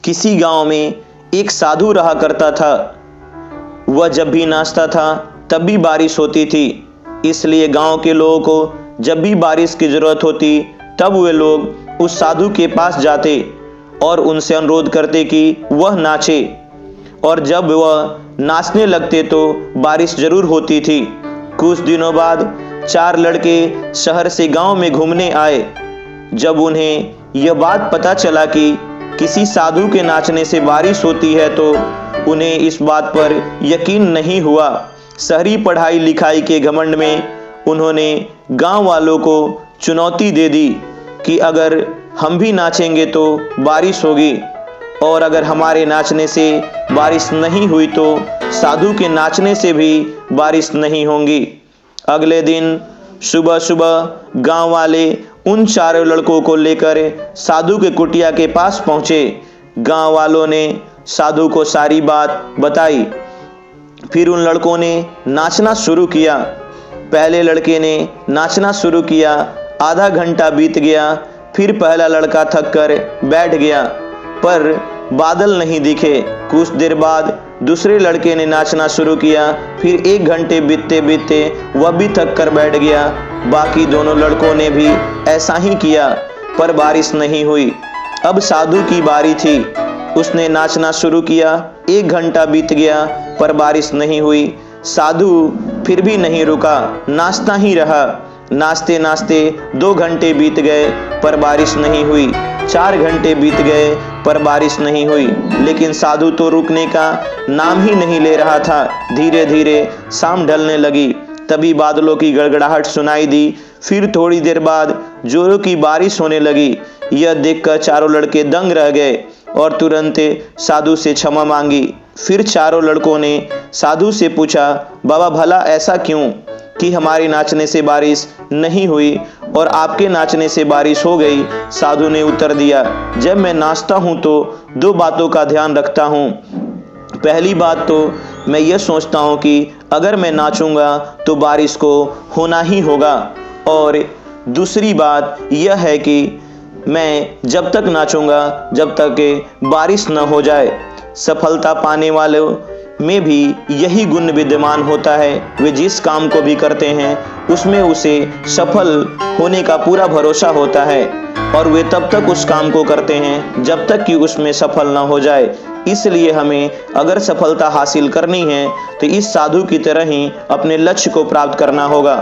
किसी गांव में एक साधु रहा करता था। वह जब भी नाचता था तब भी बारिश होती थी। इसलिए गांव के लोगों को जब भी बारिश की जरूरत होती तब वे लोग उस साधु के पास जाते और उनसे अनुरोध करते कि वह नाचे, और जब वह नाचने लगते तो बारिश जरूर होती थी। कुछ दिनों बाद 4 लड़के शहर से गांव में घूमने आए। जब उन्हें यह बात पता चला कि किसी साधु के नाचने से बारिश होती है तो उन्हें इस बात पर यकीन नहीं हुआ। शहरी पढ़ाई लिखाई के घमंड में उन्होंने गांव वालों को चुनौती दे दी कि अगर हम भी नाचेंगे तो बारिश होगी, और अगर हमारे नाचने से बारिश नहीं हुई तो साधु के नाचने से भी बारिश नहीं होगी। अगले दिन सुबह सुबह गांव वाले उन 4 लड़कों को लेकर साधु के कुटिया के पास पहुंचे। गांव वालों ने साधु को सारी बात बताई। फिर उन लड़कों ने नाचना शुरू किया। पहले लड़के ने नाचना शुरू किया। आधा घंटा बीत गया। फिर पहला लड़का थक कर बैठ गया, पर बादल नहीं दिखे। कुछ देर बाद दूसरे लड़के ने नाचना शुरू किया। फिर 1 घंटे बीतते बीतते वह भी थक कर बैठ गया। बाकी दोनों लड़कों ने भी ऐसा ही किया, पर बारिश नहीं हुई। अब साधु की बारी थी। उसने नाचना शुरू किया। 1 घंटा बीत गया, पर बारिश नहीं हुई। साधु फिर भी नहीं रुका, नाचता ही रहा। नाचते नाचते 2 घंटे बीत गए, पर बारिश नहीं हुई। 4 घंटे बीत गए, पर बारिश नहीं हुई। लेकिन साधु तो रुकने का नाम ही नहीं ले रहा था। धीरे धीरे शाम ढलने लगी। तभी बादलों की गड़गड़ाहट सुनाई दी। फिर थोड़ी देर बाद जोरों की बारिश होने लगी। यह देखकर 4 लड़के दंग रह गए और तुरंत साधु से क्षमा मांगी। फिर 4 लड़कों ने साधु से पूछा, बाबा भला ऐसा क्यों कि हमारे नाचने से बारिश नहीं हुई और आपके नाचने से बारिश हो गई? साधु ने उत्तर दिया, जब मैं नाचता हूँ तो 2 बातों का ध्यान रखता हूँ। पहली बात तो मैं यह सोचता हूँ कि अगर मैं नाचूंगा तो बारिश को होना ही होगा, और दूसरी बात यह है कि मैं जब तक नाचूंगा जब तक बारिश न हो जाए। सफलता पाने वालों में भी यही गुण विद्यमान होता है। वे जिस काम को भी करते हैं उसमें उसे सफल होने का पूरा भरोसा होता है, और वे तब तक उस काम को करते हैं जब तक कि उसमें सफल न हो जाए। इसलिए हमें अगर सफलता हासिल करनी है तो इस साधु की तरह ही अपने लक्ष्य को प्राप्त करना होगा।